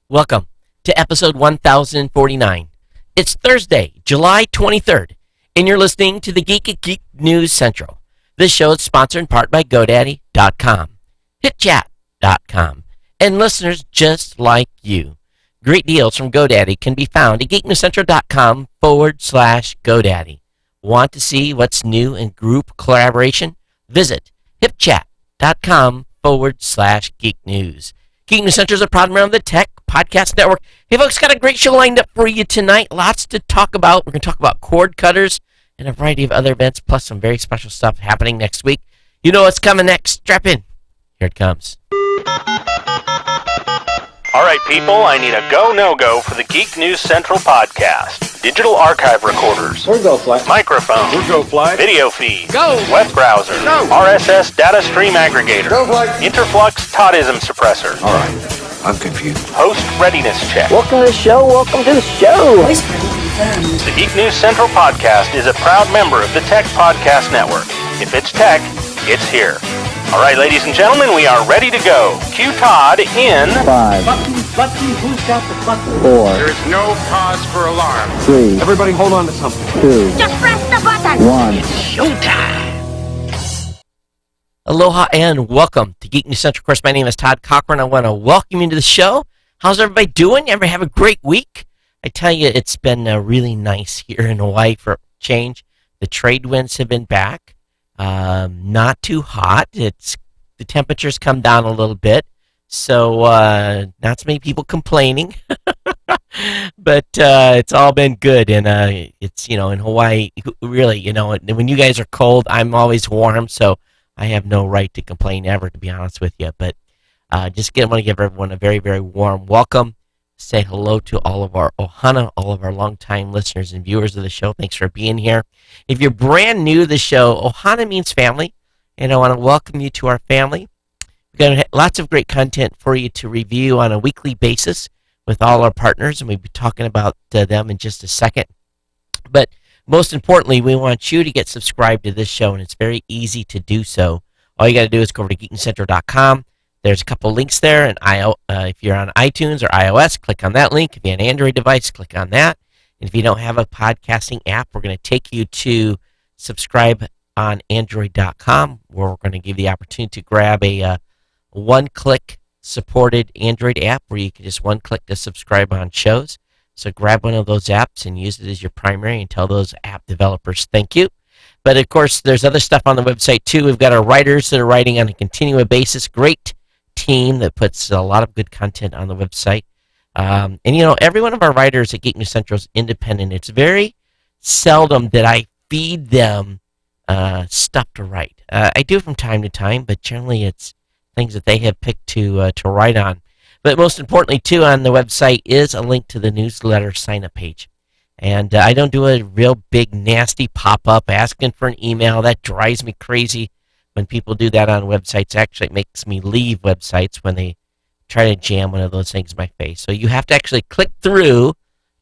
Welcome to episode 1049. It's Thursday, July 23rd, and you're listening to the Geek News Central. This show is sponsored in part by GoDaddy.com, HitChat.com, and listeners just like you. Great deals from GoDaddy can be found at geeknewscentral.com/GoDaddy. Want to see what's new in group collaboration? Visit hipchat.com/geeknews. Geek News Central is a proud member of the Tech Podcast Network. Hey, folks, got a great show lined up for you tonight. Lots to talk about. We're going to talk about cord cutters and a variety of other events, plus some very special stuff happening next week. You know what's coming next. Strap in. Here it comes. All right, people, I need a go, no-go for the Geek News Central podcast. Digital archive recorders. We're go fly. Microphone. We're go fly. Video feed. Go. Web browser. Go. RSS data stream aggregator. Go fly. Interflux Toddism suppressor. All right, I'm confused. Host readiness check. Welcome to the show. Welcome to the show. Voice ready confirmed. The Geek News Central podcast is a proud member of the Tech Podcast Network. If it's tech, it's here. All right, ladies and gentlemen, we are ready to go. Cue Todd in 5, Button, who's got the button? 4, There's no cause for alarm. 3, Everybody hold on to something. 2, Just press the button. 1. Aloha and welcome to Geek News Central. Of course, my name is Todd Cochran. I want to welcome you to the show. How's everybody doing? Everybody have a great week? I tell you, it's been really nice here in Hawaii for a change. The trade winds have been back. Not too hot. The temperatures come down a little bit, so not so many people complaining. But it's all been good, and it's in Hawaii. Really, when you guys are cold, I'm always warm, so I have no right to complain ever, to be honest with you. But want to give everyone a very, very warm welcome. Say hello to all of our ohana, all of our longtime listeners and viewers of the show. Thanks for being here. If you're brand new to the show, ohana means family, and I want to welcome you to our family. We've got lots of great content for you to review on a weekly basis with all our partners, and we'll be talking about them in just a second. But most importantly, we want you to get subscribed to this show, and it's very easy to do so. All you got to do is go over to geeknewscentral.com. There's a couple links there, and if you're on iTunes or iOS, click on that link. If you have an Android device, click on that. And if you don't have a podcasting app, we're going to take you to subscribe on Android.com, where we're going to give you the opportunity to grab a one-click supported Android app where you can just one-click to subscribe on shows. So grab one of those apps and use it as your primary and tell those app developers thank you. But, of course, there's other stuff on the website, too. We've got our writers that are writing on a continual basis. Great team that puts a lot of good content on the website. And every one of our writers at Geek News Central is independent. It's very seldom that I feed them stuff to write. I do from time to time, but generally it's things that they have picked to write on. But most importantly, too, on the website is a link to the newsletter sign-up page. And I don't do a real big, nasty pop-up asking for an email. That drives me crazy. When people do that on websites, actually it makes me leave websites when they try to jam one of those things in my face. So you have to actually click through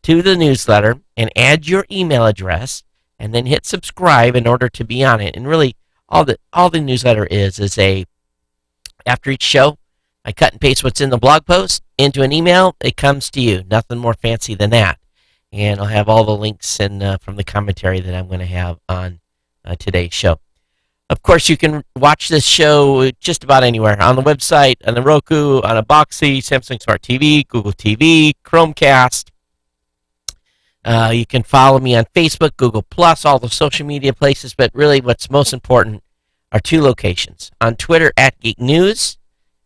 to the newsletter and add your email address and then hit subscribe in order to be on it. And really, all the newsletter is after each show, I cut and paste what's in the blog post into an email. It comes to you. Nothing more fancy than that. And I'll have all the links from the commentary that I'm going to have on today's show. Of course, you can watch this show just about anywhere. On the website, on the Roku, on a Boxy, Samsung Smart TV, Google TV, Chromecast. You can follow me on Facebook, Google+, all the social media places. But really, what's most important are two locations. On Twitter, @GeekNews,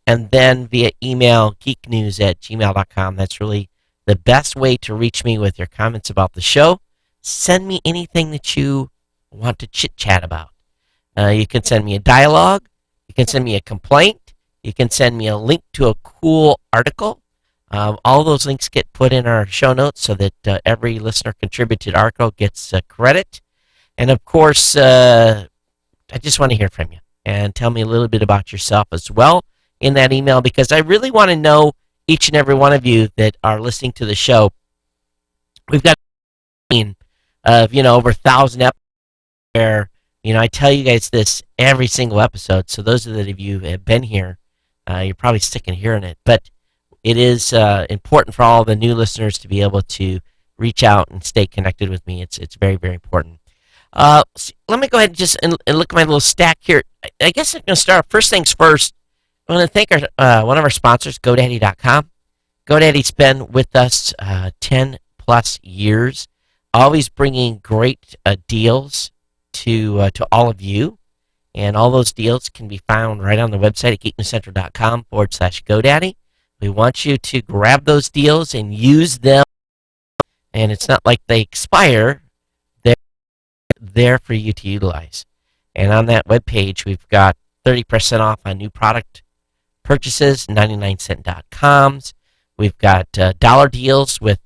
and then via email, geeknews@gmail.com. That's really the best way to reach me with your comments about the show. Send me anything that you want to chit-chat about. You can send me a dialogue. You can send me a complaint. You can send me a link to a cool article. All those links get put in our show notes so that every listener-contributed article gets credit. And, of course, I just want to hear from you and tell me a little bit about yourself as well in that email, because I really want to know each and every one of you that are listening to the show. We've got over 1,000 episodes where I tell you guys this every single episode, so those of you that have been here, you're probably sick of hearing it. But it is important for all the new listeners to be able to reach out and stay connected with me. It's very, very important. Let me go ahead and just and look at my little stack here. I guess I'm going to start. First things first, I want to thank one of our sponsors, GoDaddy.com. GoDaddy's been with us 10 plus years, always bringing great deals to all of you. And all those deals can be found right on the website at geeknewscentral.com/GoDaddy. We want you to grab those deals and use them. And it's not like they expire. They're there for you to utilize. And on that webpage, we've got 30% off on new product purchases, 99cent.coms. We've got dollar deals with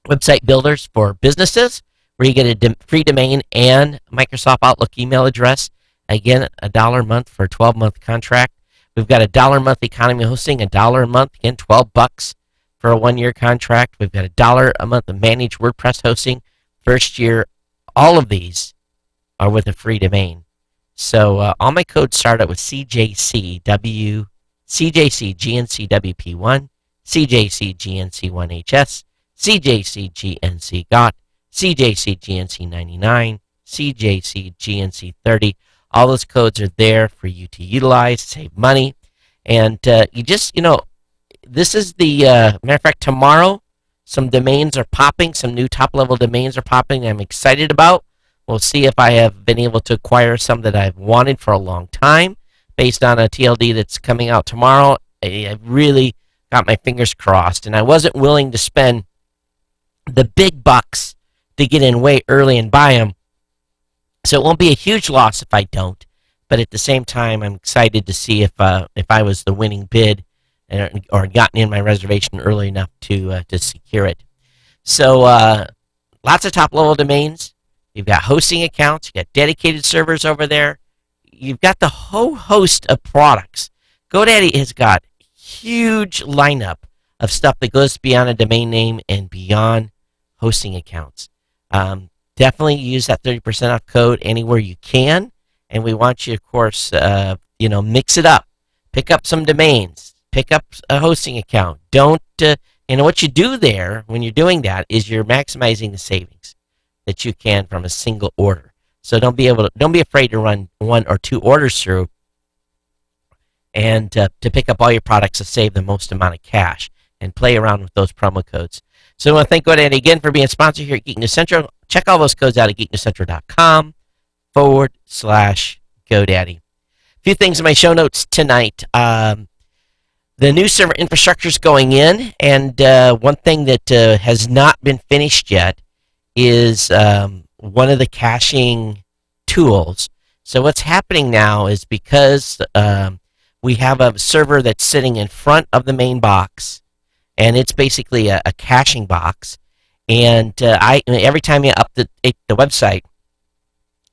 website builders for businesses, where you get a free domain and Microsoft Outlook email address. Again, $1 a month for a 12-month contract. We've got $1 a month economy hosting, $1 a month, again, $12 for a 1-year contract. We've got $1 a month of managed WordPress hosting, first year. All of these are with a free domain. So all my codes start out with CJCGNCWP1, CJCGNC1HS, CJCGNCGOT, CJCGNC99, CJCGNC30. All those codes are there for you to utilize, save money. And this is the, matter of fact, tomorrow, some domains are popping, some new top-level domains are popping I'm excited about. We'll see if I have been able to acquire some that I've wanted for a long time based on a TLD that's coming out tomorrow. I really got my fingers crossed, and I wasn't willing to spend the big bucks to get in way early and buy them. So it won't be a huge loss if I don't. But at the same time, I'm excited to see if I was the winning bid or gotten in my reservation early enough to secure it. So lots of top-level domains. You've got hosting accounts. You've got dedicated servers over there. You've got the whole host of products. GoDaddy has got huge lineup of stuff that goes beyond a domain name and beyond hosting accounts. Definitely use that 30% off code anywhere you can. And we want you, of course, mix it up. Pick up some domains. Pick up a hosting account. Don't, what you do there when you're doing that is you're maximizing the savings that you can from a single order. So don't be afraid to run 1 or 2 orders through and to pick up all your products to save the most amount of cash and play around with those promo codes. So I want to thank GoDaddy again for being a sponsor here at Geek News Central. Check all those codes out at geeknewscentral.com/GoDaddy. A few things in my show notes tonight. The new server infrastructure is going in, and one thing that has not been finished yet is one of the caching tools. So what's happening now is because we have a server that's sitting in front of the main box, and it's basically a caching box. And every time you update the website,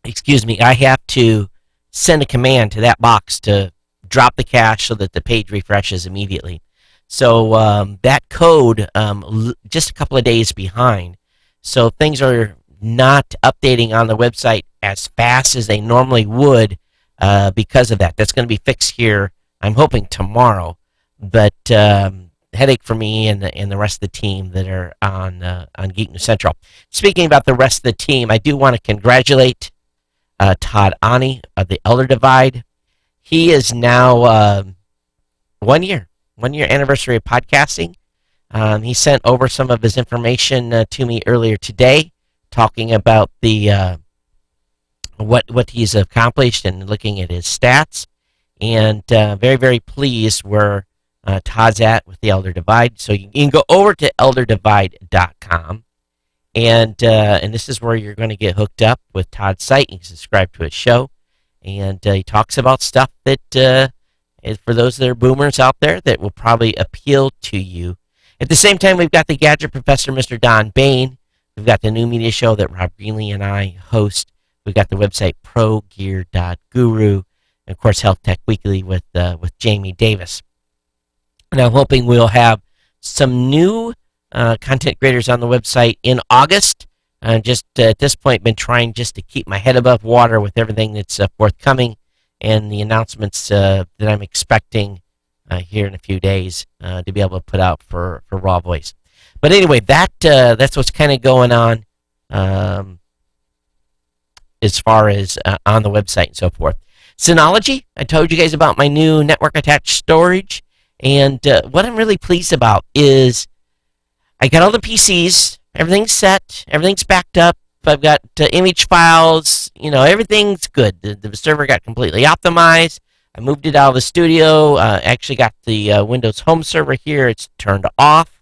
I have to send a command to that box to drop the cache so that the page refreshes immediately. So that code just a couple of days behind. So things are not updating on the website as fast as they normally would because of that. That's going to be fixed here, I'm hoping, tomorrow. But headache for me and the rest of the team that are on Geek News Central. Speaking about the rest of the team, I do want to congratulate Todd Ani of the Elder Divide. He is now 1 year anniversary of podcasting. He sent over some of his information to me earlier today, talking about the what he's accomplished and looking at his stats, and very, very pleased where Todd's at with the Elder Divide. So you can go over to elderdivide.com, and this is where you're going to get hooked up with Todd's site. You can subscribe to his show, and he talks about stuff that is for those that are boomers out there that will probably appeal to you. At the same time, we've got the Gadget Professor, Mr. Don Bain. We've got the new media show that Rob Greenlee and I host. We've got the website progear.guru, and of course, Health Tech Weekly with Jamie Davis. And I'm hoping we'll have some new content creators on the website in August. Just at this point, been trying just to keep my head above water with everything that's forthcoming and the announcements that I'm expecting here in a few days to be able to put out for Raw Voice. But anyway, that's what's kind of going on as far as on the website and so forth. Synology, I told you guys about my new network attached storage, and what I'm really pleased about is I got all the PCs, everything's set, everything's backed up. I've got image files, everything's good. The server got completely optimized. I moved it out of the studio. Actually got the Windows Home server here. It's turned off.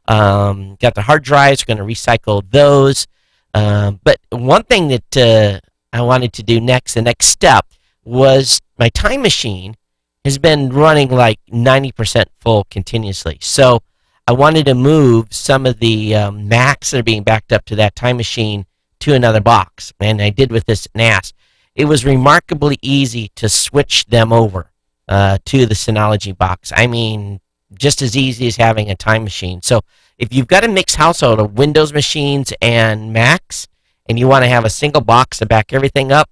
Got the hard drives. We're going to recycle those. But one thing that I wanted to do next, the next step, was my time machine has been running like 90% full continuously. So I wanted to move some of the Macs that are being backed up to that time machine to another box. And I did with this NAS. It was remarkably easy to switch them over to the Synology box. I mean, just as easy as having a time machine. So if you've got a mixed household of Windows machines and Macs, and you want to have a single box to back everything up,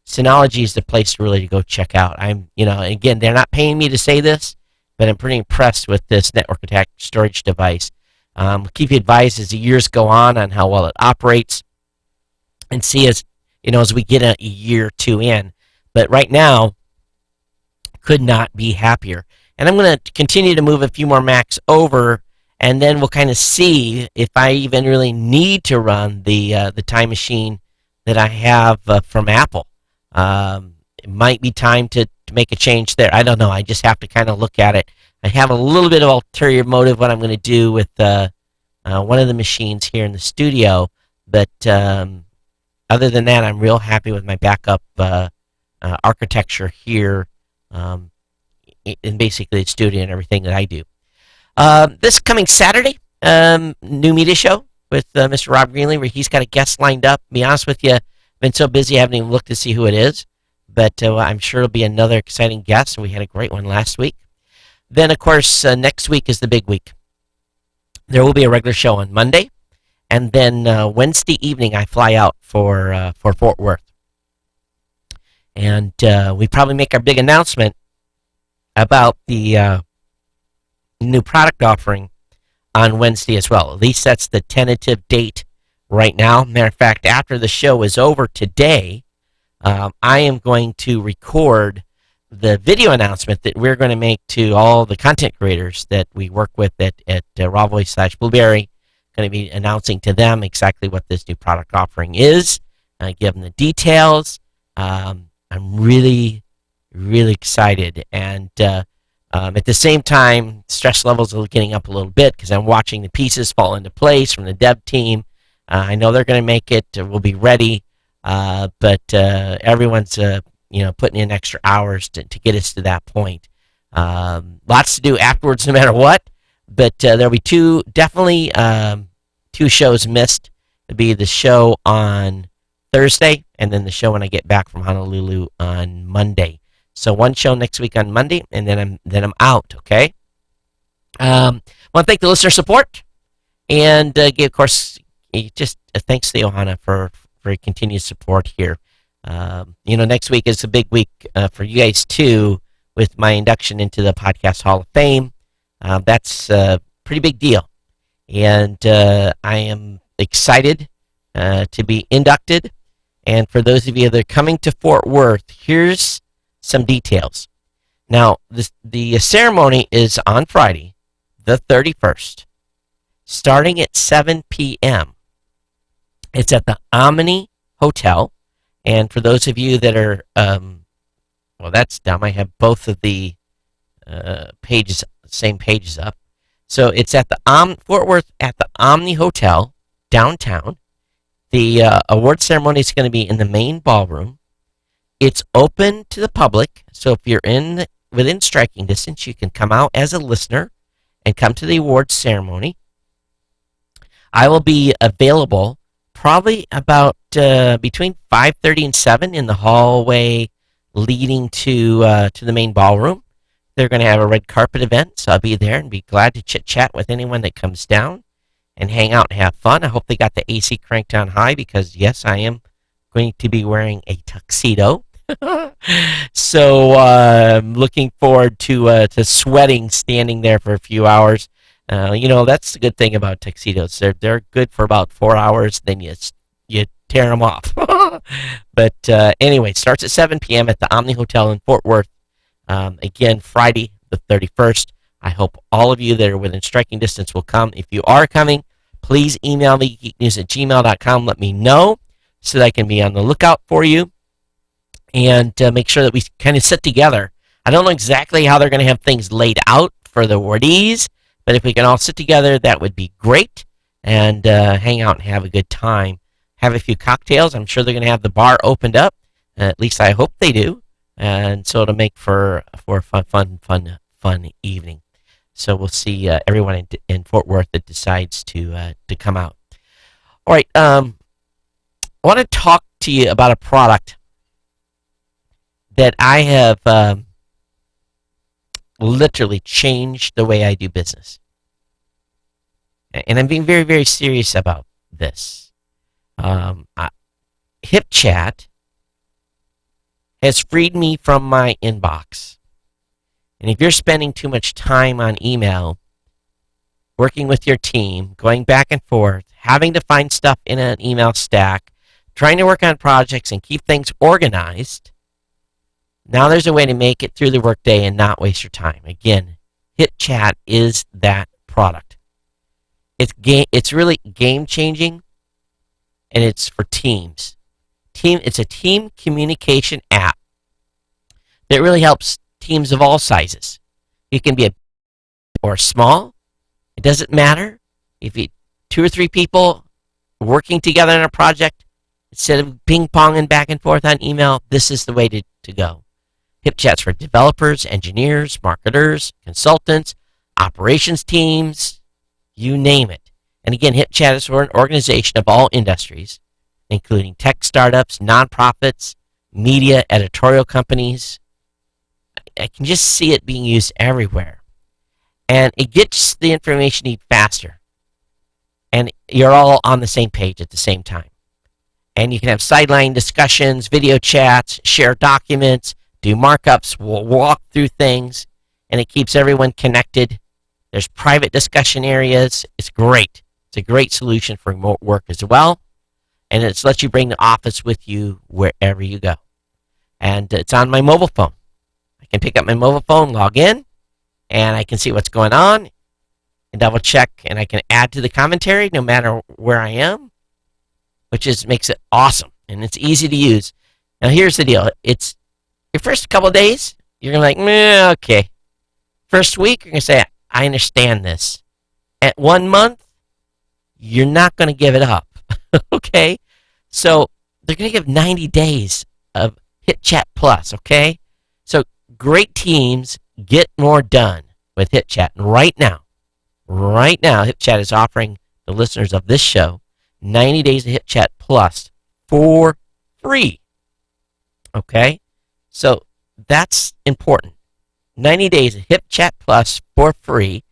Synology is the place to really go check out. Again, they're not paying me to say this, but I'm pretty impressed with this network attached storage device. Keep you advised as the years go on how well it operates, and see as we get a year or two in. But right now, could not be happier. And I'm going to continue to move a few more Macs over, and then we'll kind of see if I even really need to run the time machine that I have from Apple. It might be time to make a change there. I don't know. I just have to kind of look at it. I have a little bit of ulterior motive what I'm going to do with one of the machines here in the studio, but other than that, I'm real happy with my backup architecture here in basically the studio and everything that I do. This coming Saturday, new media show with Mr. Rob Greenlee, where he's got a guest lined up. To be honest with you, I've been so busy I haven't even looked to see who it is, but I'm sure it'll be another exciting guest, and we had a great one last week. Then, of course, next week is the big week. There will be a regular show on Monday, and then Wednesday evening I fly out for Fort Worth. And we probably make our big announcement about the new product offering on Wednesday as well. At least that's the tentative date right now. Matter of fact, after the show is over today, I am going to record the video announcement that we're going to make to all the content creators that we work with at Raw Voice / Blueberry. Going to be announcing to them exactly what this new product offering is, give them the details. I'm really, really excited, and at the same time, stress levels are getting up a little bit because I'm watching the pieces fall into place from the dev team. I know they're going to make it. We'll be ready, but everyone's putting in extra hours to get us to that point. Lots to do afterwards, no matter what. But there'll be two shows missed. It'll be the show on Thursday, and then the show when I get back from Honolulu on Monday. So one show next week on Monday, and then I'm out. Okay. Want to thank the listener support, and give, of course, just thanks to Johanna for your continued support here. Next week is a big week for you guys too, with my induction into the Podcast Hall of Fame. That's a pretty big deal, and I am excited to be inducted. And for those of you that are coming to Fort Worth, here's some details. Now, the ceremony is on Friday, the 31st, starting at 7 p.m. It's at the Omni Hotel. And for those of you that are, that's dumb. I have both of the same pages up. So it's at the Fort Worth at the Omni Hotel downtown. The award ceremony is going to be in the main ballroom. It's open to the public, so if you're within striking distance, you can come out as a listener and come to the awards ceremony. I will be available probably about between 5:30 and 7 in the hallway leading to the main ballroom. They're going to have a red carpet event, so I'll be there and be glad to chit-chat with anyone that comes down and hang out and have fun. I hope they got the AC cranked on high because, yes, I am going to be wearing a tuxedo. So I'm looking forward to sweating standing there for a few hours. That's the good thing about tuxedos. They're good for about 4 hours. Then you tear them off. But anyway, it starts at 7 p.m. at the Omni Hotel in Fort Worth. Again, Friday the 31st. I hope all of you that are within striking distance will come. If you are coming, please email me, geeknews@gmail.com. Let me know so that I can be on the lookout for you and make sure that we kind of sit together. I don't know exactly how they're going to have things laid out for the awardees, but if we can all sit together, that would be great, and hang out and have a good time. Have a few cocktails. I'm sure they're going to have the bar opened up. At least I hope they do. And so it'll make for a fun evening. So we'll see everyone in Fort Worth that decides to come out. All right. I want to talk to you about a product that I have literally changed the way I do business. And I'm being very, very serious about this. HipChat has freed me from my inbox. And if you're spending too much time on email, working with your team, going back and forth, having to find stuff in an email stack, trying to work on projects and keep things organized, now there's a way to make it through the workday and not waste your time. Again, HipChat is that product. It's really game changing, and it's for teams. It's a team communication app that really helps teams of all sizes. You can be a or small. It doesn't matter if you 2 or 3 people working together on a project. Instead of ping-ponging back and forth on email, this is the way to go. HipChat's for developers, engineers, marketers, consultants, operations teams, you name it. And again, HipChat is for an organization of all industries, including tech startups, nonprofits, media, editorial companies. I can just see it being used everywhere. And it gets the information you need faster. And you're all on the same page at the same time. And you can have sideline discussions, video chats, share documents, do markups, walk through things, and it keeps everyone connected. There's private discussion areas. It's great. It's a great solution for remote work as well. And it lets you bring the office with you wherever you go. And it's on my mobile phone. I can pick up my mobile phone, log in, and I can see what's going on and double check, and I can add to the commentary no matter where I am, which makes it awesome, and it's easy to use. Now, here's the deal. It's your first couple of days, you're going to be like, meh, okay. First week, you're going to say, I understand this. At 1 month, you're not going to give it up, okay? So they're going to give 90 days of HipChat Plus, okay? So great teams get more done with HipChat. And right now, HipChat is offering the listeners of this show 90 days of HipChat Plus for free. Okay? So that's important. 90 days of HipChat Plus for free.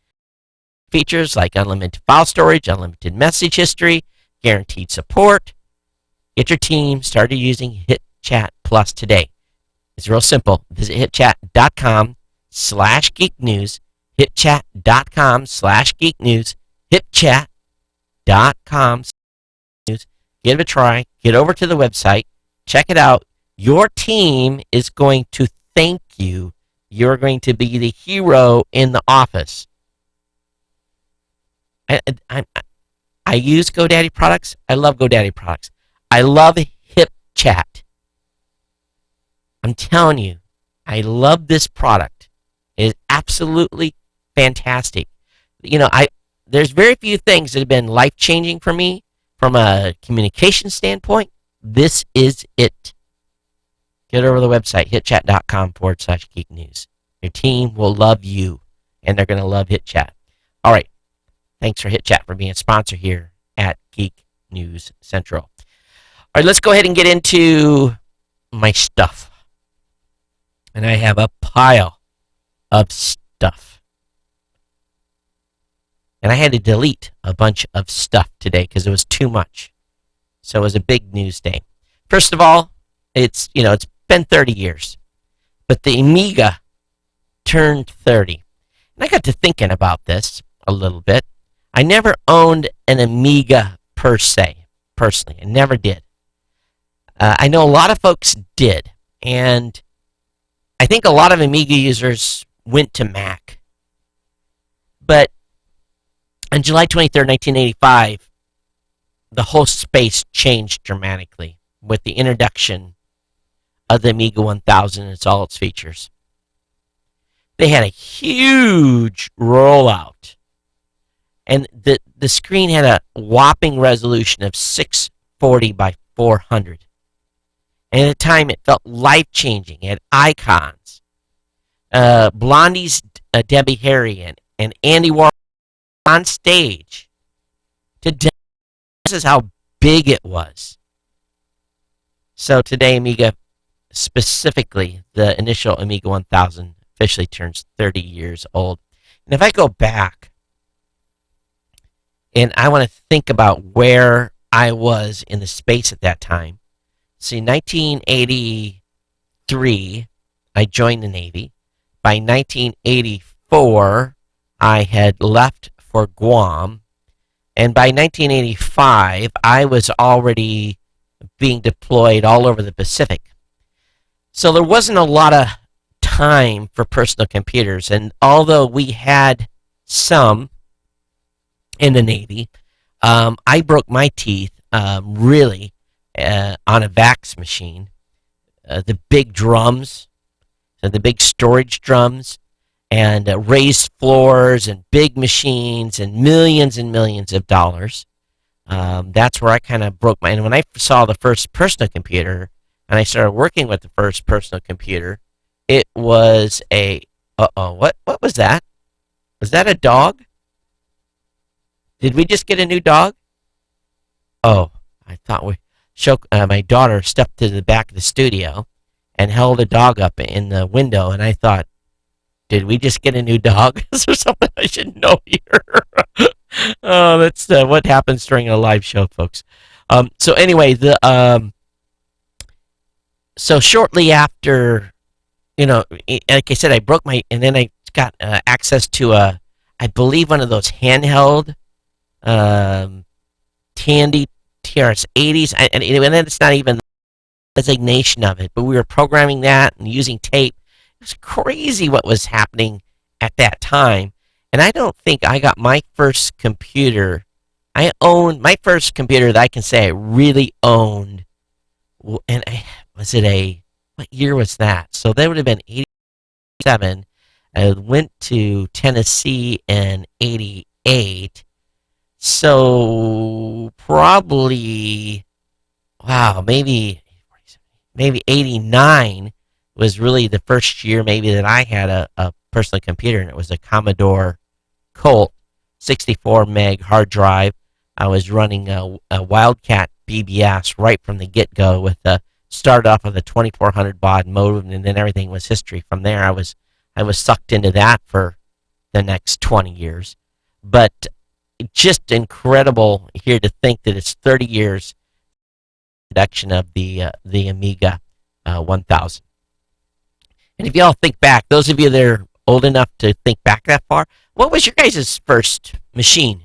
Features like unlimited file storage, unlimited message history, guaranteed support. Get your team started using HipChat Plus today. It's real simple. Visit hitchat.com/geeknews. Hitchat.com/geeknews. Hitchat.com/geeknews. Give it a try. Get over to the website. Check it out. Your team is going to thank you. You're going to be the hero in the office. I use GoDaddy products. I love GoDaddy products. I love HipChat. I'm telling you, I love this product. It is absolutely fantastic. There's very few things that have been life-changing for me from a communication standpoint. This is it. Get over to the website, hitchat.com/geeknews. Your team will love you, and they're going to love HitChat. All right. Thanks for HitChat for being a sponsor here at Geek News Central. All right, let's go ahead and get into my stuff. And I have a pile of stuff. And I had to delete a bunch of stuff today because it was too much. So it was a big news day. First of all, it's been been 30 years, but the Amiga turned 30. And I got to thinking about this a little bit. I never owned an Amiga per se, personally. I never did. I know a lot of folks did, and I think a lot of Amiga users went to Mac. But on July 23rd, 1985, the whole space changed dramatically with the introduction of the Amiga 1000 and all its features. They had a huge rollout, and the screen had a whopping resolution of 640 by 400. And at the time, it felt life-changing. It had icons. Blondie's Debbie Harry and Andy Warhol on stage to demonstrate this is how big it was. So today, Amiga, specifically the initial Amiga 1000, officially turns 30 years old. And if I go back and I want to think about where I was in the space at that time, see, 1983, I joined the Navy. By 1984, I had left for Guam. And by 1985, I was already being deployed all over the Pacific. So there wasn't a lot of time for personal computers. And although we had some in the Navy, I broke my teeth really on a VAX machine. The big drums, the big storage drums, and raised floors and big machines and millions of dollars. That's where I kind of broke my. And when I saw the first personal computer and I started working with the first personal computer, it was a. What was that? Was that a dog? Did we just get a new dog? Oh, I thought my daughter stepped to the back of the studio and held a dog up in the window, and I thought, did we just get a new dog? Is there something I should know here? Oh, that's what happens during a live show, folks. So anyway, so shortly after, like I said, I broke my, and then I got access to I believe one of those handheld Tandy TRS-80s, and then it's not even the designation of it, but we were programming that and using tape. It was crazy what was happening at that time. And I don't think I got my first computer. I owned my first computer that I can say I really owned. And what year was that? So that would have been 87. I went to Tennessee in 88. So probably, maybe 89 was really the first year maybe that I had a personal computer, and it was a Commodore Colt 64 meg hard drive. I was running a Wildcat BBS right from the get-go with started off with a 2400 baud modem, and then everything was history from there. I was sucked into that for the next 20 years. But just incredible here to think that it's 30 years production of the Amiga 1000. And if you all think back, those of you that are old enough to think back that far, what was your guys' first machine?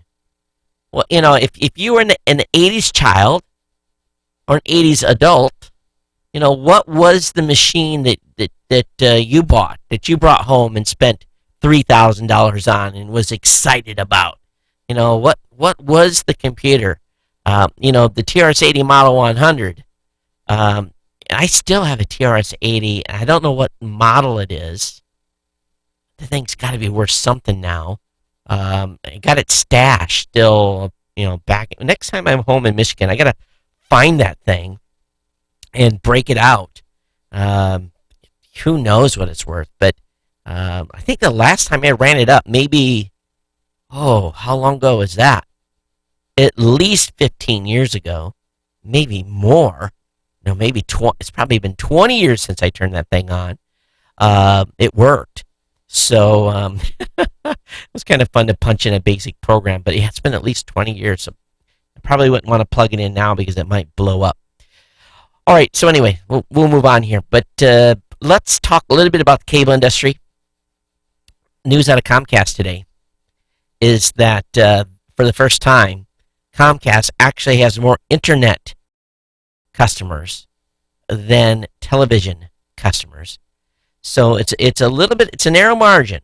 Well, if you were an 80s child or an 80s adult, what was the machine that you bought, that you brought home and spent $3,000 on and was excited about? What was the computer? The TRS-80 Model 100. I still have a TRS-80. I don't know what model it is. The thing's got to be worth something now. I got it stashed still, back. Next time I'm home in Michigan, I got to find that thing and break it out. Who knows what it's worth? But I think the last time I ran it up, maybe, how long ago was that? At least 15 years ago, maybe more. Maybe 20. It's probably been 20 years since I turned that thing on. It worked. So it was kind of fun to punch in a basic program, but it's been at least 20 years. So I probably wouldn't want to plug it in now because it might blow up. All right, so anyway, we'll move on here. But let's talk a little bit about the cable industry. News out of Comcast today is that for the first time, Comcast actually has more internet customers than television customers. So it's a little bit, it's a narrow margin.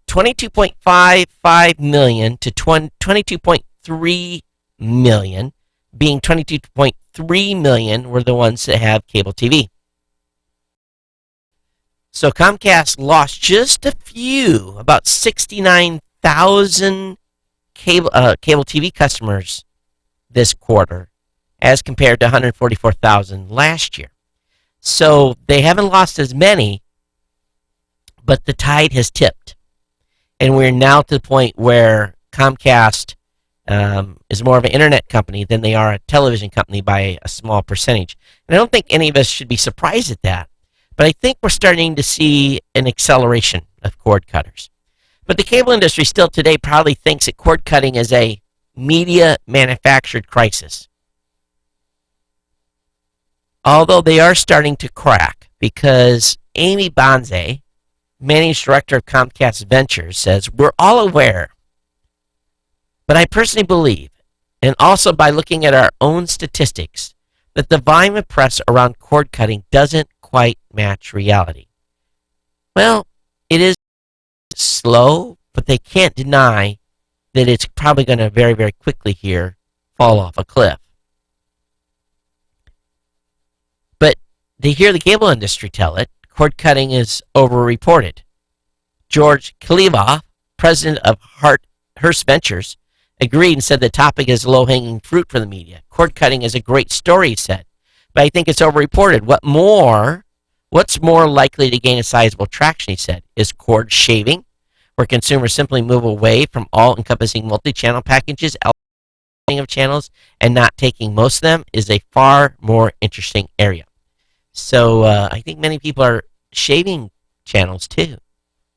22.55 million to 22.3 million, being 22.3 million were the ones that have cable TV. So Comcast lost just a few, about 69,000 cable TV customers this quarter, as compared to 144,000 last year. So they haven't lost as many, but the tide has tipped. And we're now to the point where Comcast is more of an internet company than they are a television company by a small percentage. And I don't think any of us should be surprised at that. But I think we're starting to see an acceleration of cord cutters. But the cable industry still today proudly thinks that cord cutting is a media manufactured crisis. Although they are starting to crack, because Amy Bonze, managing director of Comcast Ventures, says, "We're all aware, but I personally believe, and also by looking at our own statistics, that the volume of press around cord cutting doesn't quite match reality." Well, it is slow, but they can't deny that it's probably going to very, very quickly here fall off a cliff. But they hear the cable industry tell it, cord cutting is overreported. George Kaliva, president of Hearst Ventures, agreed and said the topic is low-hanging fruit for the media. Cord cutting is a great story, he said, but I think it's overreported. What's more likely to gain a sizable traction, he said, is cord shaving, where consumers simply move away from all-encompassing multi-channel packages, of channels, and not taking most of them is a far more interesting area. So I think many people are shaving channels too,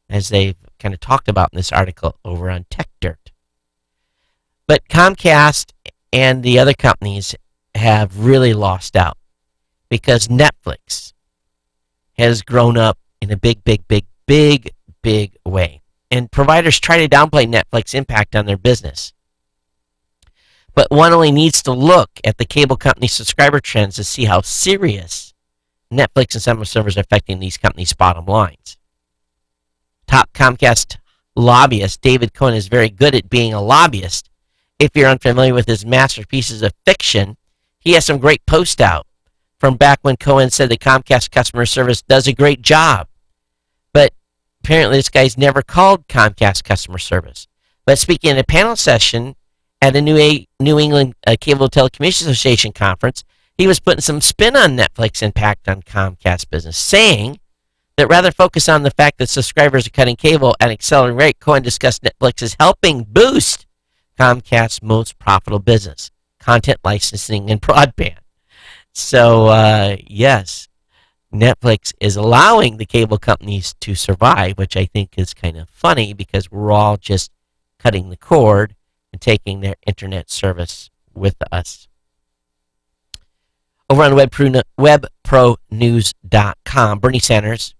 as they've kind of talked about in this article over on Tech Dirt. But Comcast and the other companies have really lost out, because Netflix has grown up in a big way. And providers try to downplay Netflix's impact on their business. But one only needs to look at the cable company subscriber trends to see how serious Netflix and some servers are affecting these companies' bottom lines. Top Comcast lobbyist David Cohen is very good at being a lobbyist. If you're unfamiliar with his masterpieces of fiction, he has some great posts out from back when Cohen said the Comcast customer service does a great job. But apparently this guy's never called Comcast customer service. But speaking at a panel session at a New England Cable Telecommunications Association conference, he was putting some spin on Netflix's impact on Comcast business, saying that rather focus on the fact that subscribers are cutting cable at an accelerating rate. Cohen discussed Netflix is helping boost Comcast's most profitable business, content licensing and broadband. So, yes, Netflix is allowing the cable companies to survive, which I think is kind of funny, because we're all just cutting the cord and taking their internet service with us. Over on webpronews.com, Bernie Sanders,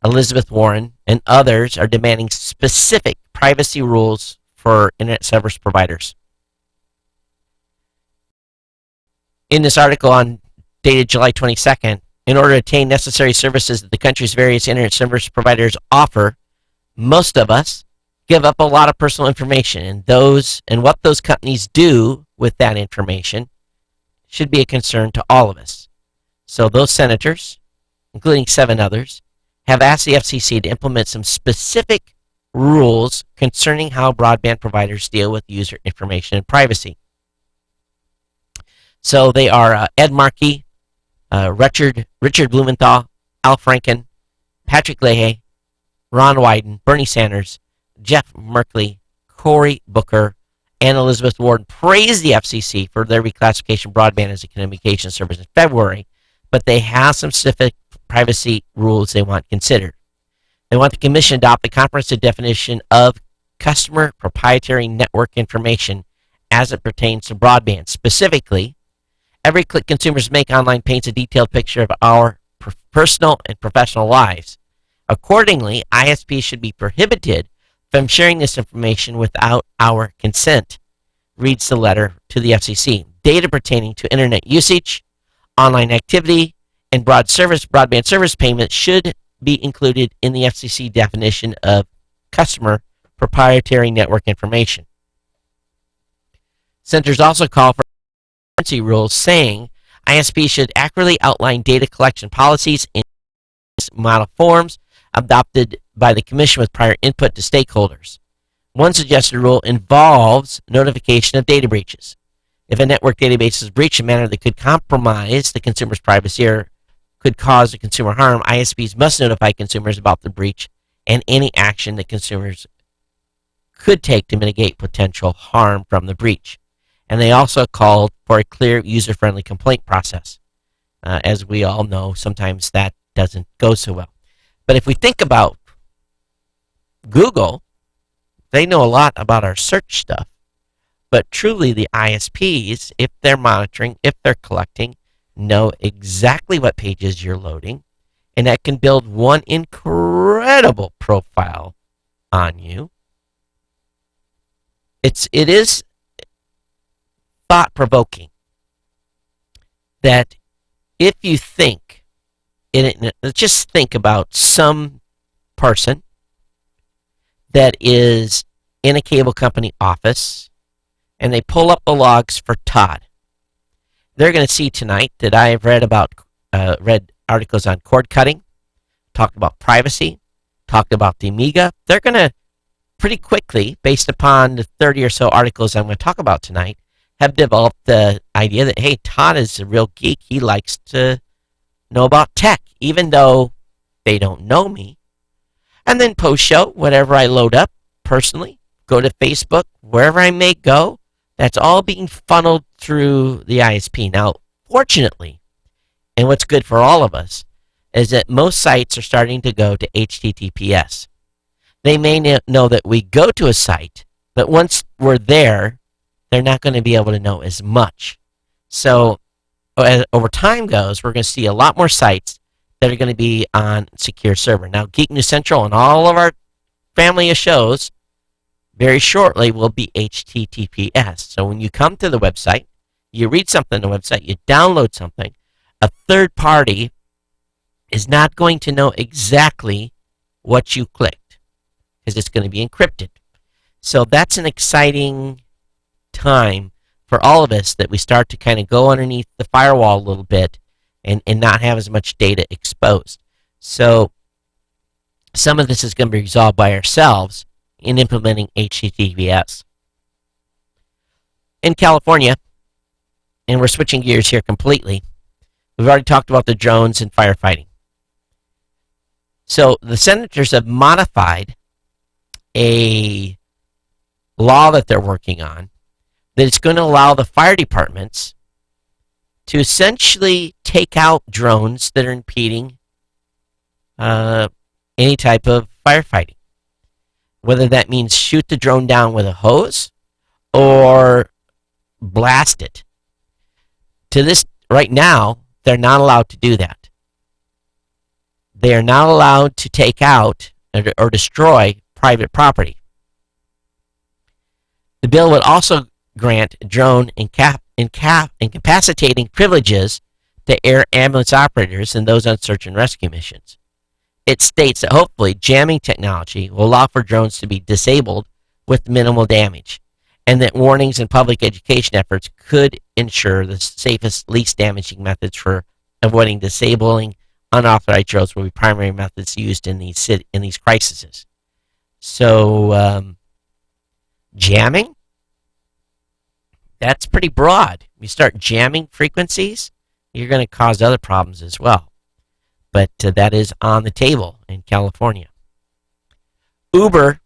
Elizabeth Warren, and others are demanding specific privacy rules for internet service providers. In this article dated July 22nd, in order to obtain necessary services that the country's various internet service providers offer, most of us give up a lot of personal information, and what those companies do with that information should be a concern to all of us. So those senators, including 7 others, have asked the FCC to implement some specific rules concerning how broadband providers deal with user information and privacy. So they are Ed Markey, Richard Blumenthal, Al Franken, Patrick Leahy, Ron Wyden, Bernie Sanders, Jeff Merkley, Cory Booker, and Elizabeth Warren praised the FCC for their reclassification of broadband as a communication service in February, but they have some specific privacy rules they want considered. They want the Commission to adopt the comprehensive definition of customer proprietary network information as it pertains to broadband. Specifically, Every click consumers make online paints a detailed picture of our personal and professional lives. Accordingly, ISPs should be prohibited from sharing this information without our consent, reads the letter to the FCC. Data pertaining to internet usage, online activity, and broadband service payments should be included in the FCC definition of customer proprietary network information. Senators also call for transparency rules, saying ISPs should accurately outline data collection policies in model forms adopted by the Commission with prior input to stakeholders. One suggested rule involves notification of data breaches. If a network database is breached in a manner that could compromise the consumer's privacy or could cause a consumer harm, ISPs must notify consumers about the breach and any action that consumers could take to mitigate potential harm from the breach. And they also called for a clear, user-friendly complaint process. As we all know, sometimes that doesn't go so well. But if we think about Google, they know a lot about our search stuff. But truly, the ISPs, if they're monitoring, if they're collecting, know exactly what pages you're loading, and that can build one incredible profile on you. It is thought-provoking that if you think, just think about some person that is in a cable company office and they pull up the logs for Todd. They're going to see tonight that I have read articles on cord cutting, talked about privacy, talked about the Amiga. They're going to pretty quickly, based upon the 30 or so articles I'm going to talk about tonight, have developed the idea that, hey, Todd is a real geek. He likes to know about tech, even though they don't know me. And then post-show, whatever I load up personally, go to Facebook, wherever I may go, that's all being funneled through the ISP. Now, fortunately, and what's good for all of us, is that most sites are starting to go to HTTPS. They may know that we go to a site, but once we're there, they're not going to be able to know as much. So, as over time goes, we're going to see a lot more sites that are going to be on secure server. Now, Geek News Central and all of our family of shows very shortly will be HTTPS. So when you come to the website, you read something on the website, you download something, a third party is not going to know exactly what you clicked because it's going to be encrypted. So that's an exciting time for all of us that we start to kind of go underneath the firewall a little bit and not have as much data exposed. So some of this is going to be resolved by ourselves in implementing HTTPS. In California, and we're switching gears here completely, we've already talked about the drones and firefighting. So the senators have modified a law that they're working on that is going to allow the fire departments to essentially take out drones that are impeding any type of firefighting. Whether that means shoot the drone down with a hose or blast it. To this, right now, they're not allowed to do that. They are not allowed to take out or destroy private property. The bill would also grant drone incapacitating privileges to air ambulance operators and those on search and rescue missions. It states that hopefully jamming technology will allow for drones to be disabled with minimal damage, and that warnings and public education efforts could ensure the safest, least damaging methods for avoiding disabling unauthorized drones will be primary methods used in these crises. So, jamming, that's pretty broad. You start jamming frequencies, you're going to cause other problems as well. But that is on the table in California. Uber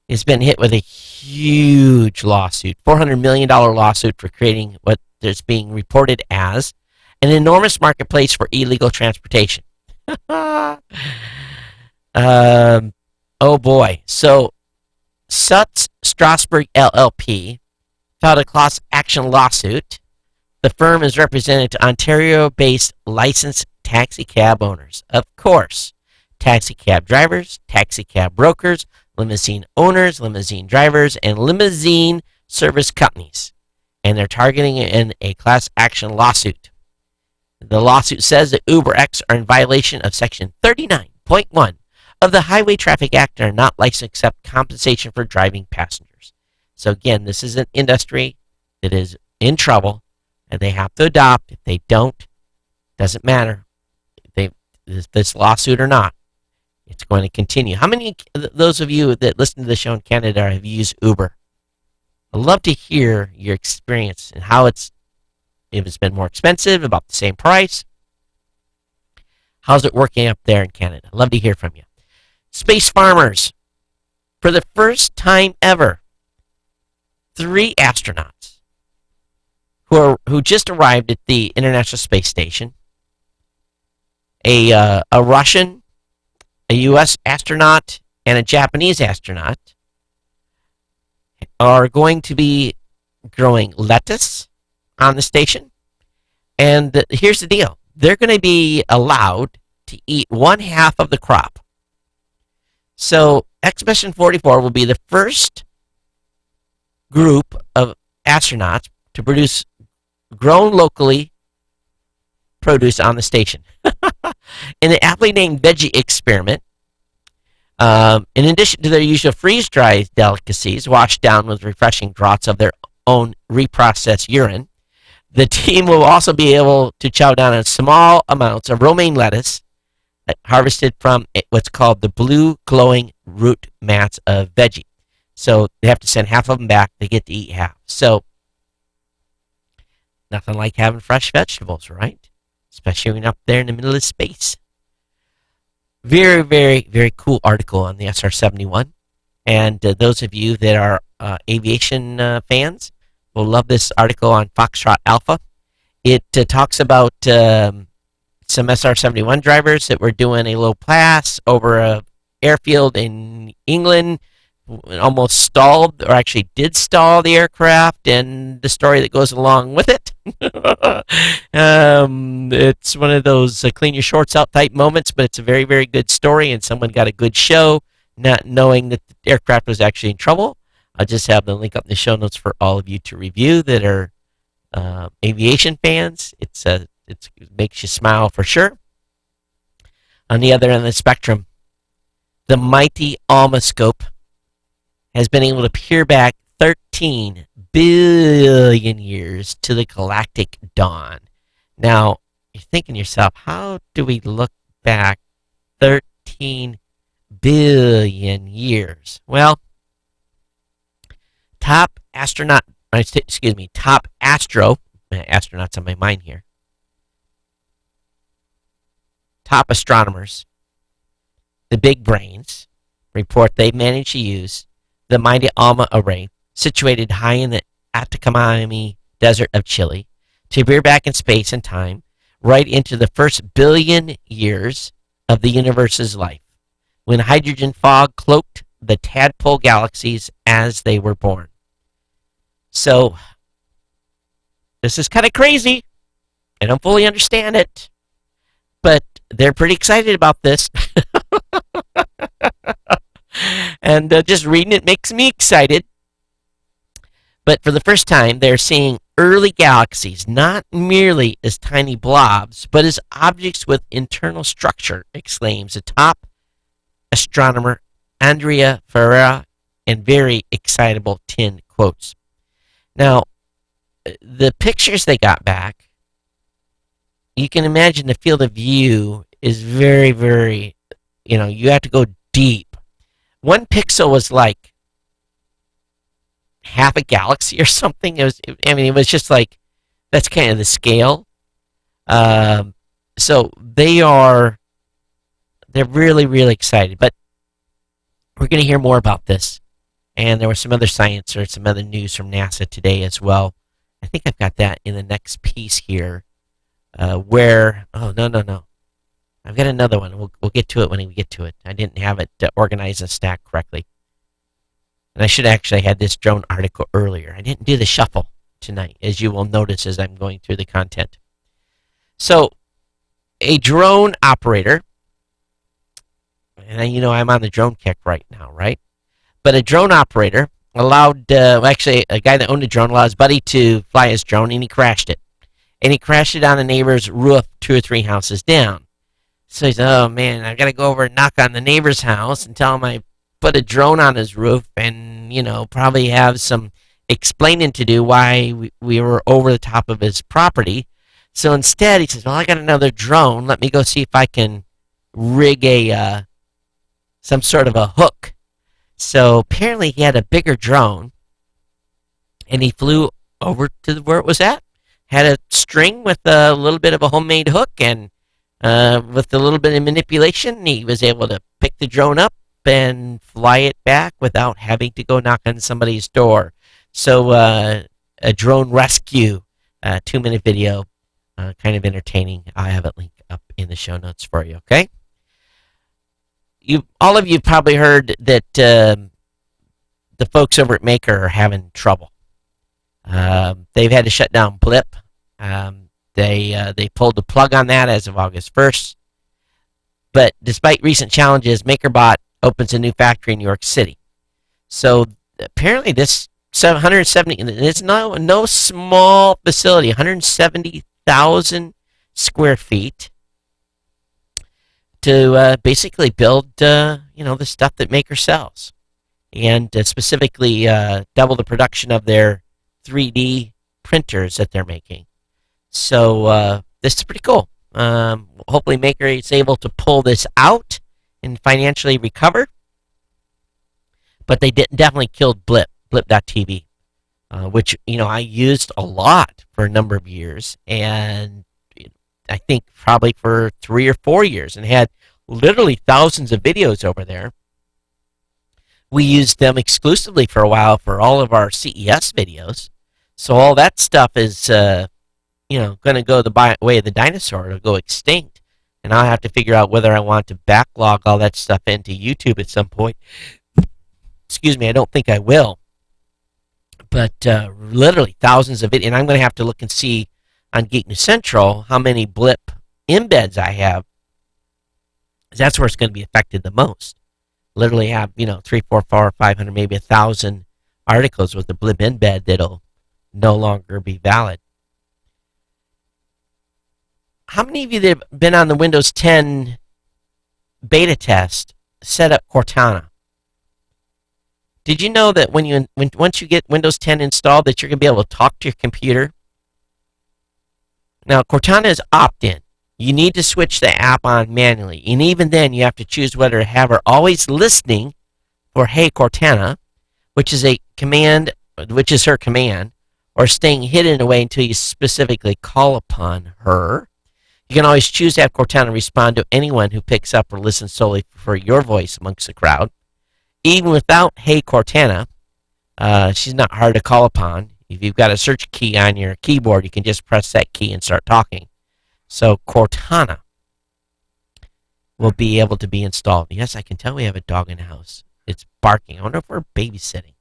has been hit with a huge lawsuit, $400 million lawsuit for creating what is being reported as an enormous marketplace for illegal transportation. Oh boy. So Sutz Strasbourg LLP filed a class action lawsuit The firm is represented to Ontario-based licensed taxi cab owners. Of course, taxi cab drivers, taxi cab brokers, limousine owners, limousine drivers, and limousine service companies. And they're targeting it in a class action lawsuit. The lawsuit says that UberX are in violation of Section 39.1 of the Highway Traffic Act and are not licensed to accept compensation for driving passengers. So again, this is an industry that is in trouble, and they have to adopt. If they don't, doesn't matter if this lawsuit or not, it's going to continue. How many of those of you that listen to the show in Canada have used Uber? I'd love to hear your experience and how if it's been more expensive, about the same price. How's it working up there in Canada? I'd love to hear from you. Space farmers. For the first time ever, 3 astronauts who just arrived at the International Space Station, a Russian, a U.S. astronaut, and a Japanese astronaut, are going to be growing lettuce on the station. And here's the deal. They're going to be allowed to eat 1/2 of the crop. So Expedition 44 will be the first group of astronauts to produce grown locally produce on the station. In the aptly named Veggie Experiment, in addition to their usual freeze-dried delicacies washed down with refreshing draughts of their own reprocessed urine, the team will also be able to chow down on small amounts of romaine lettuce harvested from what's called the blue glowing root mats of veggie. So they have to send half of them back. They get to eat half. So nothing like having fresh vegetables, right? Especially when you're up there in the middle of space. Very, very, very cool article on the SR-71. And those of you that are aviation fans will love this article on Foxtrot Alpha. It talks about some SR-71 drivers that were doing a low pass over a airfield in England, almost stalled, or actually did stall the aircraft, and the story that goes along with it. It's one of those clean your shorts out type moments, but it's a very, very good story, and someone got a good show, not knowing that the aircraft was actually in trouble. I'll just have the link up in the show notes for all of you to review that are aviation fans. It makes you smile for sure. On the other end of the spectrum, the mighty Almascope has been able to peer back 13 billion years to the galactic dawn. Now, you're thinking to yourself, how do we look back 13 billion years? Well, top astro, astronauts on my mind here, top astronomers, the big brains, report they managed to use the mighty ALMA array, situated high in the Atacama Desert of Chile, to veer back in space and time, right into the first billion years of the universe's life, when hydrogen fog cloaked the tadpole galaxies as they were born. So, this is kind of crazy. I don't fully understand it, but they're pretty excited about this. And just reading it makes me excited. But for the first time, they're seeing early galaxies not merely as tiny blobs, but as objects with internal structure, exclaims a top astronomer, Andrea Ferreira, and very excitable Tin quotes. Now, the pictures they got back, you can imagine the field of view is very, very, you have to go deep. 1 pixel was like half a galaxy or something. It was just like, that's kind of the scale. So they're really, really excited. But we're going to hear more about this. And there was some other science or some other news from NASA today as well. I think I've got that in the next piece here. No. I've got another one. We'll get to it when we get to it. I didn't have it organized and stacked correctly. And I should actually had this drone article earlier. I didn't do the shuffle. tonight, as you will notice as I'm going through the content. So, a drone operator, and I'm on the drone kick right now, right? But a drone operator allowed, actually, a guy that owned a drone allowed his buddy to fly his drone, and he crashed it. And he crashed it on a neighbor's roof 2 or 3 houses down. So he said, oh man, I've got to go over and knock on the neighbor's house and tell him I put a drone on his roof and, probably have some explaining to do why we were over the top of his property. So instead, he says, well, I got another drone. Let me go see if I can rig some sort of a hook. So apparently he had a bigger drone, and he flew over to where it was at. Had a string with a little bit of a homemade hook, and with a little bit of manipulation, he was able to pick the drone up and fly it back without having to go knock on somebody's door. So a drone rescue, 2-minute video, kind of entertaining. I have it linked up in the show notes for you, okay? All of you probably heard that the folks over at Maker are having trouble. They've had to shut down Blip. They pulled the plug on that as of August 1st. But despite recent challenges, MakerBot opens a new factory in New York City. So apparently this 170, it's no small facility, 170,000 square feet to basically build the stuff that Maker sells, and specifically double the production of their 3D printers that they're making. So this is pretty cool. Hopefully Maker is able to pull this out and financially recover. But they definitely killed Blip.tv, which I used a lot for a number of years, and I think probably for 3 or 4 years, and had literally thousands of videos over there. We used them exclusively for a while for all of our CES videos. So all that stuff is, going to go the way of the dinosaur. It'll go extinct. And I'll have to figure out whether I want to backlog all that stuff into YouTube at some point. Excuse me, I don't think I will. But literally thousands of videos. And I'm going to have to look and see on Geek News Central how many Blip embeds I have. That's where it's going to be affected the most. Literally have, 3, 4, 4, 500, maybe 1,000 articles with the Blip embed that'll no longer be valid. How many of you that have been on the Windows 10 beta test set up Cortana? Did you know that once you get Windows 10 installed that you're going to be able to talk to your computer? Now, Cortana is opt-in. You need to switch the app on manually. And even then, you have to choose whether to have her always listening for Hey Cortana, which is her command, or staying hidden away until you specifically call upon her. You can always choose to have Cortana respond to anyone who picks up or listens solely for your voice amongst the crowd. Even without Hey Cortana, she's not hard to call upon. If you've got a search key on your keyboard, you can just press that key and start talking. So Cortana will be able to be installed. Yes, I can tell we have a dog in the house. It's barking. I wonder if we're babysitting.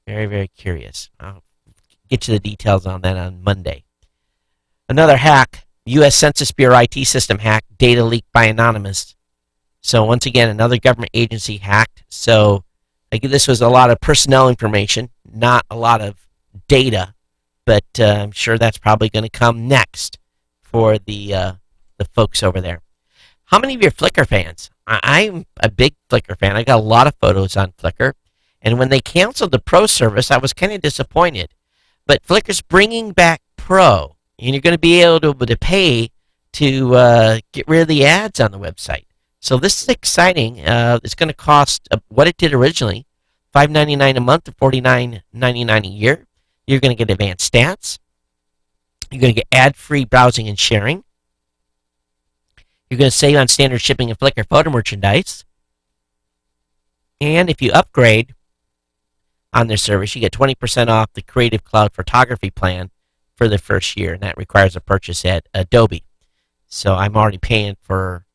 Very, very curious. I'll get you the details on that on Monday. Another hack, U.S. Census Bureau IT system hack, data leaked by Anonymous. So once again, another government agency hacked. So this was a lot of personnel information, not a lot of data, but I'm sure that's probably going to come next for the folks over there. How many of you are Flickr fans? I'm a big Flickr fan. I got a lot of photos on Flickr, and when they canceled the Pro service, I was kind of disappointed. But Flickr's bringing back Pro. And you're going to be able to pay to get rid of the ads on the website. So this is exciting. It's going to cost what it did originally, $5.99 a month to $49.99 a year. You're going to get advanced stats. You're going to get ad-free browsing and sharing. You're going to save on standard shipping and Flickr photo merchandise. And if you upgrade on their service, you get 20% off the Creative Cloud Photography plan for the first year, and that requires a purchase at Adobe. So I'm already paying for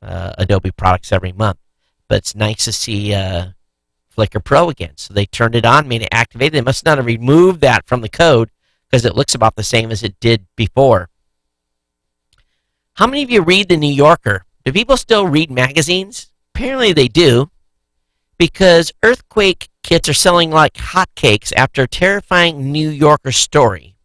Adobe products every month. But it's nice to see Flickr Pro again. So they turned it on, made it activated. They must not have removed that from the code because it looks about the same as it did before. How many of you read The New Yorker? Do people still read magazines? Apparently they do, because earthquake kits are selling like hotcakes after a terrifying New Yorker story.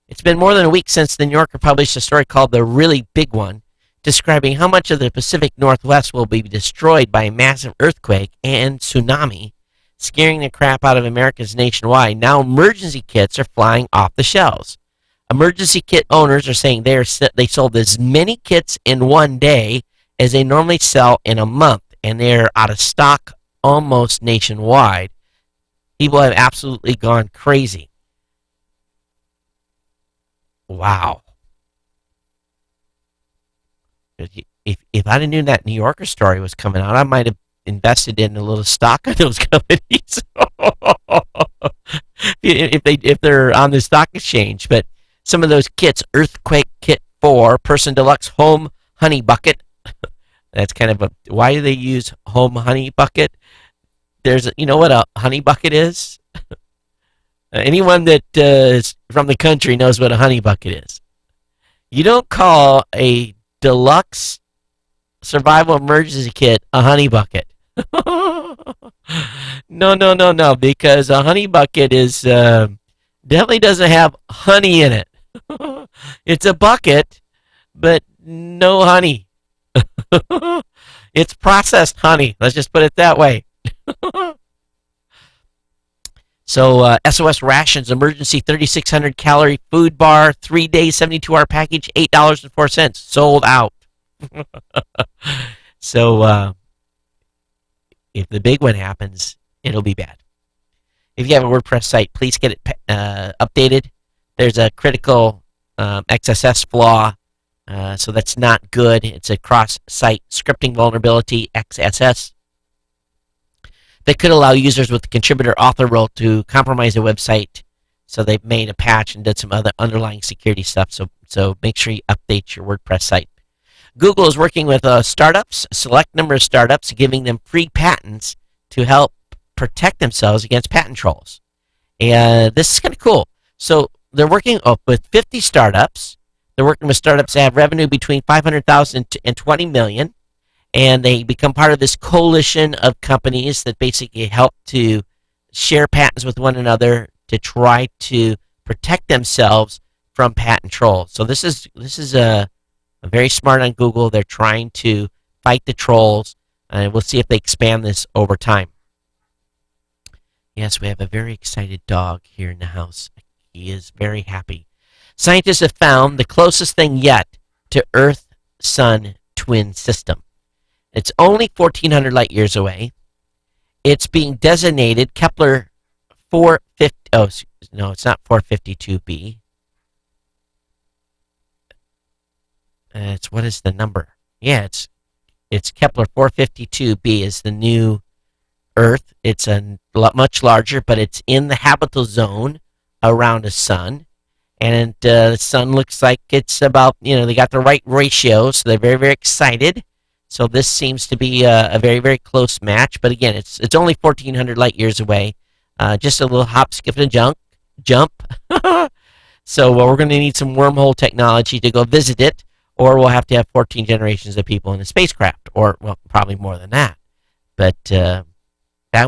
It's been more than a week since The New Yorker published a story called The Really Big One, describing how much of the Pacific Northwest will be destroyed by a massive earthquake and tsunami, scaring the crap out of Americans nationwide. Now emergency kits are flying off the shelves. Emergency kit owners are saying they sold as many kits in one day as they normally sell in a month, and they're out of stock almost nationwide. People have absolutely gone crazy. Wow. If I'd have known that New Yorker story was coming out, I might have invested in a little stock of those companies. if they're on the stock exchange. But some of those kits, Earthquake Kit 4, Person Deluxe Home Honey Bucket. That's kind of why do they use Home Honey Bucket? You know what a honey bucket is? Anyone that is from the country knows what a honey bucket is. You don't call a deluxe survival emergency kit a honey bucket. No, because a honey bucket is definitely doesn't have honey in it. It's a bucket, but no honey. It's processed honey. Let's just put it that way. So SOS Rations Emergency 3,600 calorie food bar, 3 days, 72-hour package, $8.04, sold out. So if the big one happens, it'll be bad. If you have a WordPress site, please get it updated. There's a critical XSS flaw, so that's not good. It's a cross-site scripting vulnerability, XSS, that could allow users with the contributor author role to compromise a website. So they've made a patch and did some other underlying security stuff. So make sure you update your WordPress site. Google is working with startups, a select number of startups, giving them free patents to help protect themselves against patent trolls. And this is kind of cool. So they're working with 50 startups. They're working with startups that have revenue between $500,000 and $20 million. And they become part of this coalition of companies that basically help to share patents with one another to try to protect themselves from patent trolls. So this is a very smart on Google. They're trying to fight the trolls, and we'll see if they expand this over time. Yes, we have a very excited dog here in the house. He is very happy. Scientists have found the closest thing yet to Earth-Sun twin system. It's only 1,400 light years away. It's being designated Kepler 450. Oh, no, it's not 452b. What is the number? Yeah, it's Kepler 452b is the new Earth. It's a much larger, but it's in the habitable zone around the sun. And the sun looks like it's about, they got the right ratio, so they're very, very excited. So this seems to be a very, very close match. But again, it's only 1,400 light years away. Just a little hop, skip, and jump. So we're going to need some wormhole technology to go visit it, or we'll have to have 14 generations of people in a spacecraft, or, well, probably more than that. But that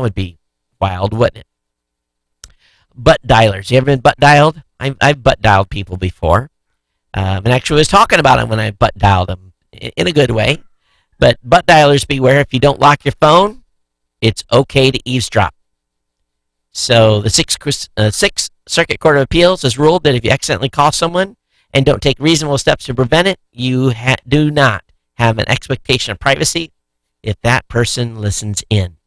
would be wild, wouldn't it? Butt dialers. You ever been butt dialed? I've butt dialed people before. And actually was talking about them when I butt dialed them in a good way. But butt dialers beware, if you don't lock your phone, it's okay to eavesdrop. So the Sixth Circuit Court of Appeals has ruled that if you accidentally call someone and don't take reasonable steps to prevent it, you do not have an expectation of privacy if that person listens in.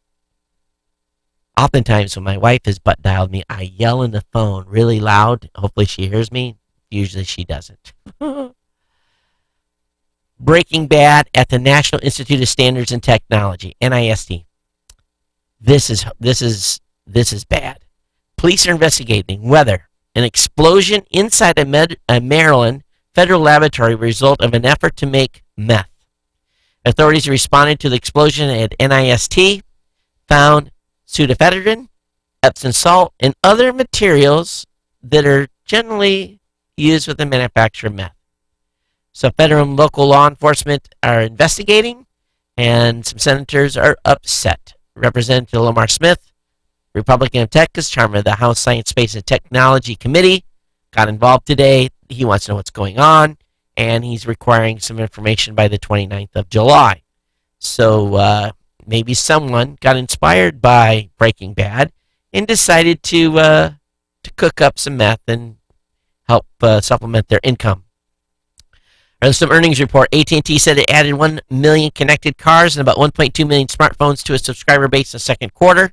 Oftentimes when my wife has butt dialed me, I yell in the phone really loud. Hopefully she hears me. Usually she doesn't. Breaking Bad at the National Institute of Standards and Technology, NIST. This is bad. Police are investigating whether an explosion inside a Maryland federal laboratory was a result of an effort to make meth. Authorities responded to the explosion at NIST, found pseudoephedrine, Epsom salt, and other materials that are generally used with the manufacture of meth. So federal and local law enforcement are investigating, and some senators are upset. Representative Lamar Smith, Republican of Texas, chairman of the House Science, Space, and Technology Committee, got involved today. He wants to know what's going on, and he's requiring some information by the 29th of July. So maybe someone got inspired by Breaking Bad and decided to cook up some meth and help supplement their income. There's some earnings report. AT&T said it added 1 million connected cars and about 1.2 million smartphones to its subscriber base in the second quarter.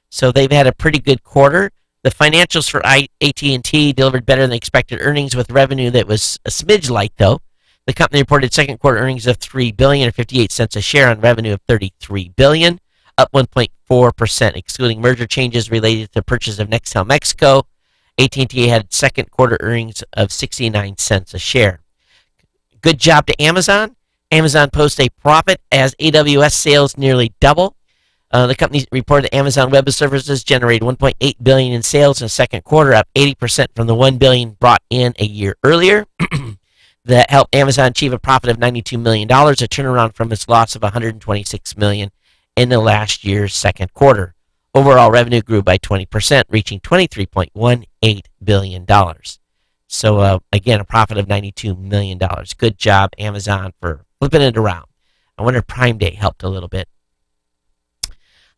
So they've had a pretty good quarter. The financials for AT&T delivered better than expected earnings with revenue that was a smidge light, though. The company reported second quarter earnings of $3 billion or 58 cents a share on revenue of $33 billion, up 1.4%, excluding merger changes related to the purchase of Nextel Mexico. AT&T had second quarter earnings of 69 cents a share. Good job to Amazon. Amazon posts a profit as AWS sales nearly double. The company reported that Amazon Web Services generated $1.8 billion in sales in the second quarter, up 80% from the $1 billion brought in a year earlier. That helped Amazon achieve a profit of $92 million, a turnaround from its loss of $126 million in the last year's second quarter. Overall revenue grew by 20%, reaching $23.18 billion. So, again, a profit of $92 million. Good job, Amazon, for flipping it around. I wonder if Prime Day helped a little bit.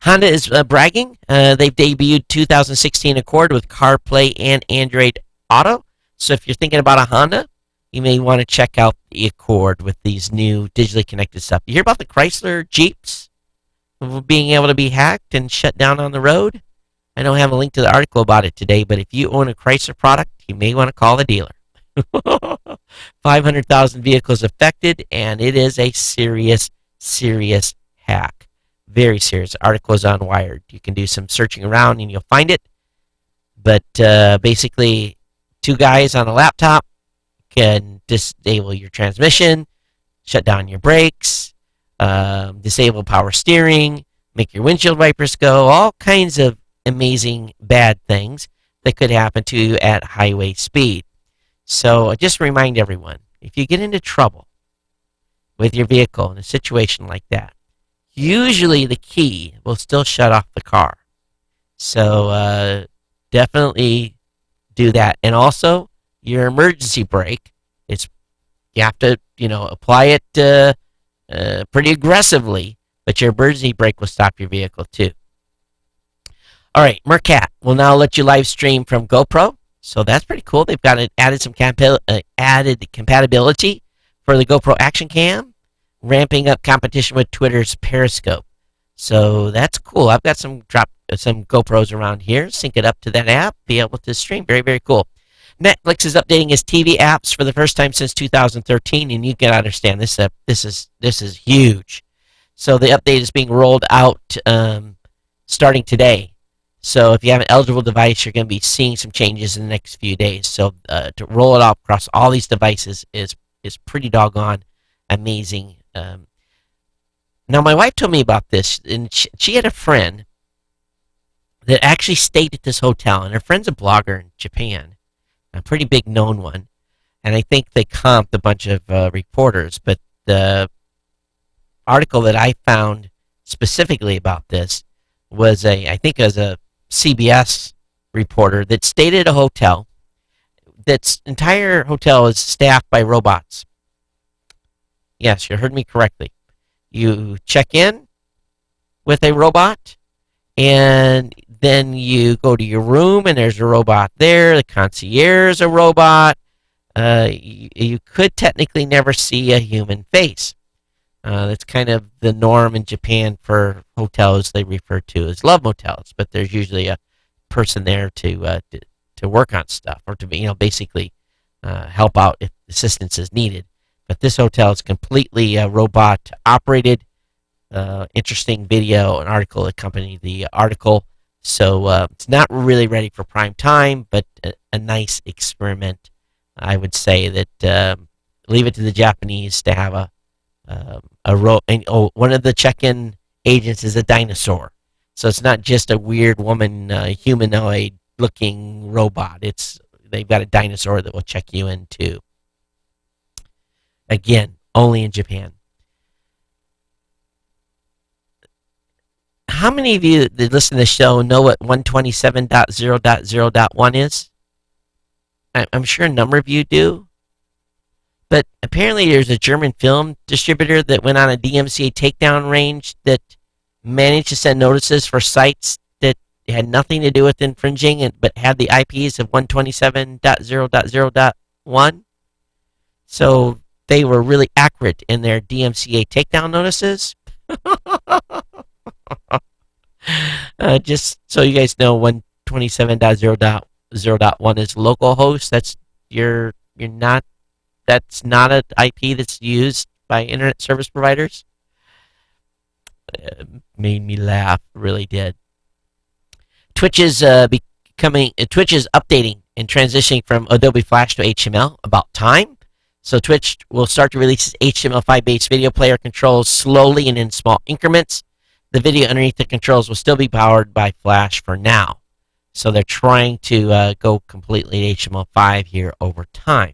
Honda is bragging. They've debuted 2016 Accord with CarPlay and Android Auto. So if you're thinking about a Honda, you may want to check out the Accord with these new digitally connected stuff. You hear about the Chrysler Jeeps being able to be hacked and shut down on the road? I don't have a link to the article about it today, but if you own a Chrysler product, you may want to call the dealer. 500,000 vehicles affected, and it is a serious, serious hack. Very serious. The article is on Wired. You can do some searching around and you'll find it. But basically, two guys on a laptop can disable your transmission, shut down your brakes, disable power steering, make your windshield wipers go, all kinds of amazing bad things that could happen to you at highway speed. So just remind everyone, if you get into trouble with your vehicle in a situation like that, usually the key will still shut off the car. So definitely do that. And also, your emergency brake, you have to apply it pretty aggressively, but your emergency brake will stop your vehicle too. All right, Mercat will now let you live stream from GoPro, so that's pretty cool. They've got added some added compatibility for the GoPro Action Cam, ramping up competition with Twitter's Periscope. So that's cool. I've got some GoPros around here. Sync it up to that app, be able to stream. Very, very cool. Netflix is updating its TV apps for the first time since 2013, and you can understand this is huge. So the update is being rolled out starting today. So if you have an eligible device, you're going to be seeing some changes in the next few days. So to roll it out across all these devices is pretty doggone amazing. Now, my wife told me about this, and she had a friend that actually stayed at this hotel, and her friend's a blogger in Japan, a pretty big known one, and I think they comped a bunch of reporters, but the article that I found specifically about this was I think it was a CBS reporter that stayed at a hotel. That's entire hotel is staffed by robots. Yes, you heard me correctly. You check in with a robot, and then you go to your room, and there's a robot there. The concierge is a robot. You could technically never see a human face. That's kind of the norm in Japan for hotels they refer to as love motels, but there's usually a person there to work on stuff or to basically help out if assistance is needed. But this hotel is completely robot operated. Interesting video, an article accompanied the article. So it's not really ready for prime time, but a nice experiment. I would say that leave it to the Japanese to have one of the check-in agents is a dinosaur. So it's not just a weird woman, humanoid-looking robot. They've got a dinosaur that will check you in too. Again, only in Japan. How many of you that listen to the show know what 127.0.0.1 is? I'm sure a number of you do. But apparently there's a German film distributor that went on a DMCA takedown range that managed to send notices for sites that had nothing to do with infringing but had the IPs of 127.0.0.1. So they were really accurate in their DMCA takedown notices. Just so you guys know, 127.0.0.1 is localhost. That's not an IP that's used by internet service providers. Made me laugh, really did. Twitch is updating and transitioning from Adobe Flash to HTML about time. So Twitch will start to release HTML5 based video player controls slowly and in small increments. The video underneath the controls will still be powered by Flash for now. So they're trying to go completely to HTML5 here over time.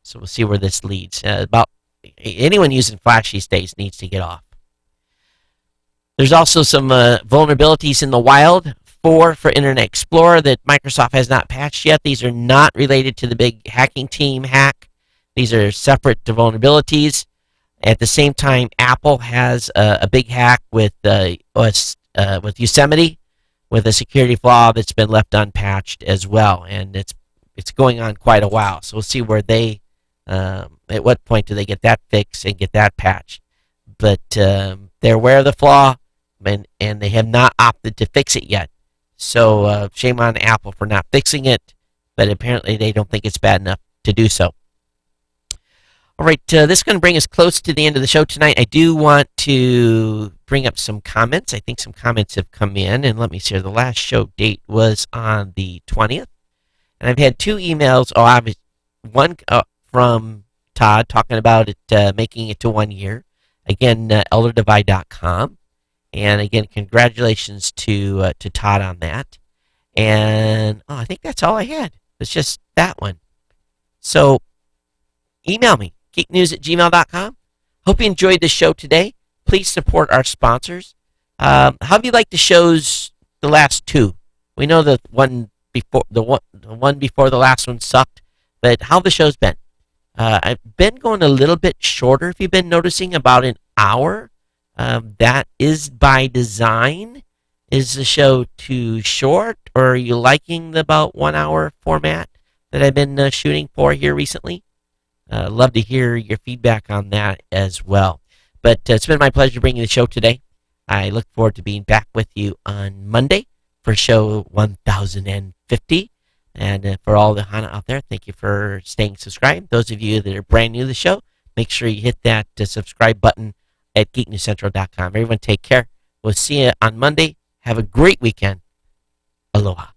So we'll see where this leads. About anyone using Flash these days needs to get off. There's also some vulnerabilities in the wild for Internet Explorer that Microsoft has not patched yet. These are not related to the big hacking team hack. These are separate vulnerabilities. At the same time, Apple has a big hack with Yosemite, with a security flaw that's been left unpatched as well, and it's going on quite a while. So we'll see where at what point do they get that fixed and get that patched. But they're aware of the flaw, and they have not opted to fix it yet. So shame on Apple for not fixing it, but apparently they don't think it's bad enough to do so. All right, this is going to bring us close to the end of the show tonight. I do want to bring up some comments. I think some comments have come in, and let me see here. The last show date was on the 20th, and I've had two emails. One from Todd talking about it making it to 1 year. Again, elderdivide.com, and again, congratulations to Todd on that. And I think that's all I had. It's just that one. So email me. geeknews@gmail.com. Hope you enjoyed the show today. Please support our sponsors. How have you liked the shows, the last two? We know the one before the one before the last one sucked, but how have the show's been? I've been going a little bit shorter. If you've been noticing, about an hour. That is by design. Is the show too short, or are you liking the about 1 hour format that I've been shooting for here recently? Love to hear your feedback on that as well. But it's been my pleasure bringing the show today. I look forward to being back with you on Monday for show 1050. And for all the Hana out there, thank you for staying subscribed. Those of you that are brand new to the show, make sure you hit that subscribe button at geeknewscentral.com. Everyone take care. We'll see you on Monday. Have a great weekend. Aloha.